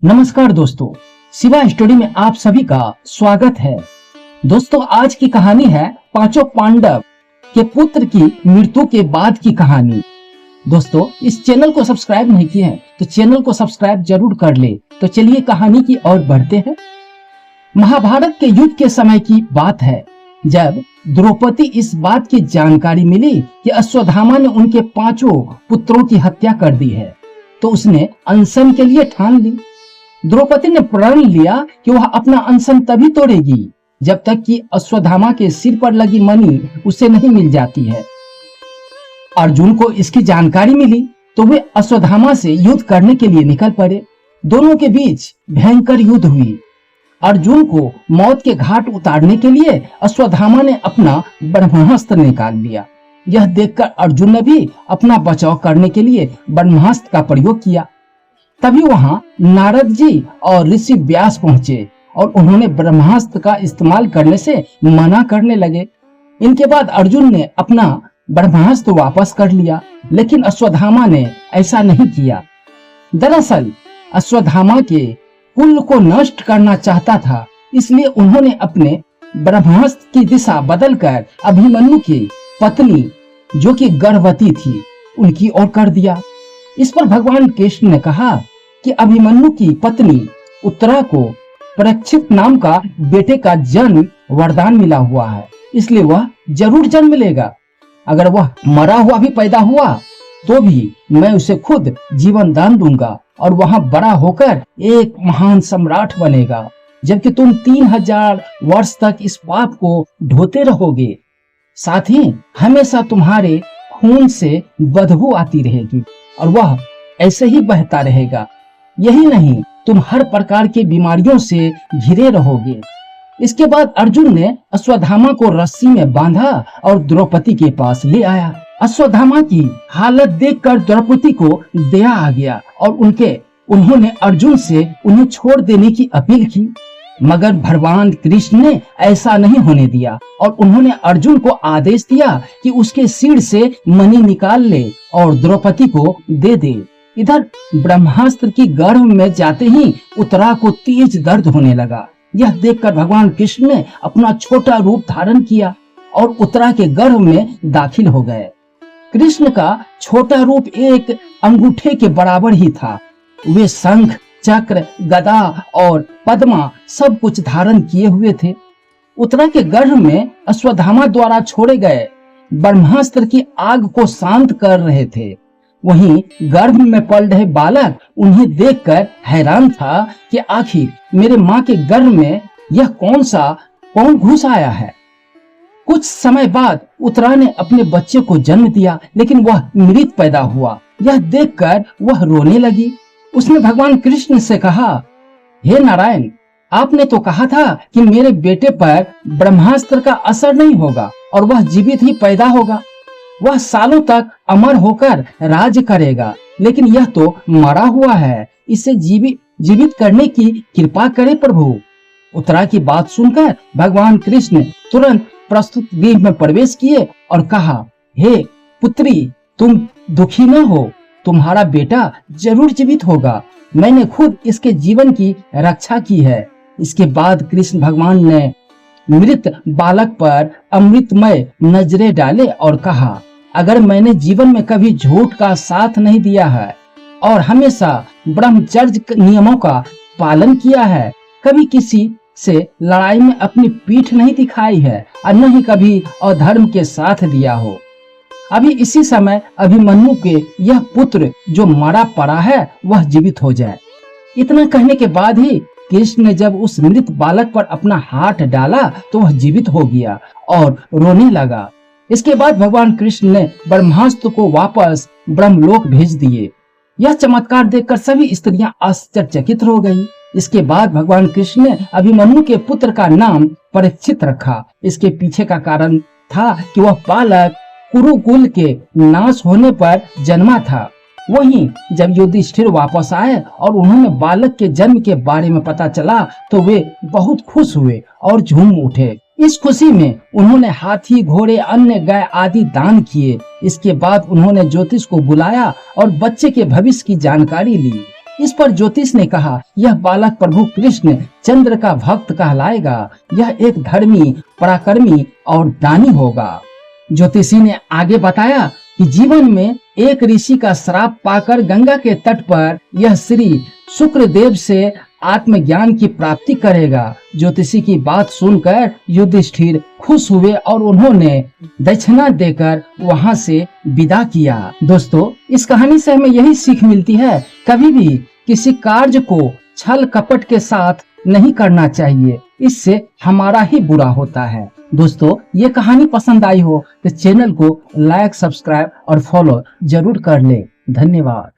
नमस्कार दोस्तों, शिवा स्टोरी में आप सभी का स्वागत है। दोस्तों, आज की कहानी है पांचों पांडव के पुत्र की मृत्यु के बाद की कहानी। दोस्तों, इस चैनल को सब्सक्राइब नहीं किए हैं तो चैनल को सब्सक्राइब जरूर कर ले। तो चलिए कहानी की ओर बढ़ते हैं। महाभारत के युद्ध के समय की बात है, जब द्रौपदी इस बात की जानकारी मिली कि अश्वत्थामा ने उनके पांचों पुत्रों की हत्या कर दी है, तो उसने अनशन के लिए ठान ली। द्रौपदी ने प्रण लिया कि वह अपना अनशन तभी तोड़ेगी जब तक कि अश्वत्थामा के सिर पर लगी मणि उसे नहीं मिल जाती है। अर्जुन को इसकी जानकारी मिली तो वे अश्वत्थामा से युद्ध करने के लिए निकल पड़े। दोनों के बीच भयंकर युद्ध हुई। अर्जुन को मौत के घाट उतारने के लिए अश्वत्थामा ने अपना ब्रह्मास्त्र निकाल लिया। यह देखकर अर्जुन ने भी अपना बचाव करने के लिए ब्रह्मास्त्र का प्रयोग किया। तभी वहां नारद जी और ऋषि व्यास पहुंचे और उन्होंने ब्रह्मास्त्र का इस्तेमाल करने से मना करने लगे। इनके बाद अर्जुन ने अपना ब्रह्मास्त्र वापस कर लिया, लेकिन अश्वत्थामा ने ऐसा नहीं किया। दरअसल अश्वत्थामा के कुल को नष्ट करना चाहता था, इसलिए उन्होंने अपने ब्रह्मास्त्र की दिशा बदलकर अभिमन्यु की पत्नी, जो कि गर्भवती थी, उनकी ओर कर दिया। इस पर भगवान कृष्ण ने कहा कि अभिमन्यु की पत्नी उत्तरा को परीक्षित नाम का बेटे का जन्म वरदान मिला हुआ है, इसलिए वह जरूर जन्म लेगा। अगर वह मरा हुआ भी पैदा हुआ तो भी मैं उसे खुद जीवन दान दूंगा और वहां बड़ा होकर एक महान सम्राट बनेगा, जबकि तुम 3000 वर्ष तक इस पाप को ढोते रहोगे। साथ ही हमेशा तुम्हारे खून से बदबू आती रहेगी और वह ऐसे ही बहता रहेगा। यही नहीं, तुम हर प्रकार की बीमारियों से घिरे रहोगे। इसके बाद अर्जुन ने अश्वत्थामा को रस्सी में बांधा और द्रौपदी के पास ले आया। अश्वत्थामा की हालत देखकर द्रौपदी को दया आ गया और उन्होंने अर्जुन से उन्हें छोड़ देने की अपील की, मगर भगवान कृष्ण ने ऐसा नहीं होने दिया और उन्होंने अर्जुन को आदेश दिया कि उसके सिर से मणि निकाल ले और द्रौपदी को दे दे। इधर ब्रह्मास्त्र की गर्भ में जाते ही उत्तरा को तेज दर्द होने लगा। यह देखकर भगवान कृष्ण ने अपना छोटा रूप धारण किया और उत्तरा के गर्भ में दाखिल हो गए। कृष्ण का छोटा रूप एक अंगूठे के बराबर ही था। वे शंख, चक्र, गदा और पद्मा सब कुछ धारण किए हुए थे। उत्तरा के गर्भ में अश्वत्थामा द्वारा छोड़े गए ब्रह्मास्त्र की आग को शांत कर रहे थे। वहीं गर्भ में पल रहे बालक उन्हें देखकर हैरान था कि आखिर मेरे माँ के गर्भ में यह कौन घुस आया है। कुछ समय बाद उत्तरा ने अपने बच्चे को जन्म दिया, लेकिन वह मृत पैदा हुआ। यह देखकर वह रोने लगी। उसने भगवान कृष्ण से कहा, हे नारायण, आपने तो कहा था कि मेरे बेटे पर ब्रह्मास्त्र का असर नहीं होगा और वह जीवित ही पैदा होगा। वह सालों तक अमर होकर राज करेगा, लेकिन यह तो मरा हुआ है। इसे जीवित करने की कृपा करे प्रभु। उत्तरा की बात सुनकर भगवान कृष्ण तुरंत प्रस्तुत गृह में प्रवेश किए और कहा, हे पुत्री, तुम दुखी न हो, तुम्हारा बेटा जरूर जीवित होगा। मैंने खुद इसके जीवन की रक्षा की है। इसके बाद कृष्ण भगवान ने मृत बालक पर अमृतमय नजरें डाले और कहा, अगर मैंने जीवन में कभी झूठ का साथ नहीं दिया है और हमेशा ब्रह्मचर्य नियमों का पालन किया है, कभी किसी से लड़ाई में अपनी पीठ नहीं दिखाई है और न ही कभी अधर्म के साथ दिया हो, अभी इसी समय अभिमन्यु के यह पुत्र जो मरा पड़ा है वह जीवित हो जाए। इतना कहने के बाद ही कृष्ण ने जब उस मृत बालक पर अपना हाथ डाला तो वह जीवित हो गया और रोने लगा। इसके बाद भगवान कृष्ण ने ब्रह्मास्त्र को वापस ब्रह्मलोक भेज दिए। यह चमत्कार देखकर सभी स्त्रियां आश्चर्यचकित हो गई। इसके बाद भगवान कृष्ण ने अभिमन्यु के पुत्र का नाम परीक्षित रखा। इसके पीछे का कारण था कि वह बालक कुरुकुल के नाश होने पर जन्मा था। वहीं जब युधिष्ठिर वापस आए और उन्होंने बालक के जन्म के बारे में पता चला तो वे बहुत खुश हुए और झूम उठे। इस खुशी में उन्होंने हाथी, घोड़े, अन्य गाय आदि दान किए। इसके बाद उन्होंने ज्योतिष को बुलाया और बच्चे के भविष्य की जानकारी ली। इस पर ज्योतिष ने कहा, यह बालक प्रभु कृष्ण चंद्र का भक्त कहलाएगा। यह एक धर्मी, पराक्रमी और दानी होगा। ज्योतिषी ने आगे बताया कि जीवन में एक ऋषि का श्राप पाकर गंगा के तट पर यह श्री शुक्रदेव से आत्मज्ञान की प्राप्ति करेगा। ज्योतिषी की बात सुनकर युधिष्ठिर खुश हुए और उन्होंने दक्षिणा देकर वहां से विदा किया। दोस्तों, इस कहानी से हमें यही सीख मिलती है, कभी भी किसी कार्य को छल कपट के साथ नहीं करना चाहिए, इससे हमारा ही बुरा होता है। दोस्तों, ये कहानी पसंद आई हो तो चैनल को लाइक, सब्सक्राइब और फॉलो जरूर कर ले। धन्यवाद।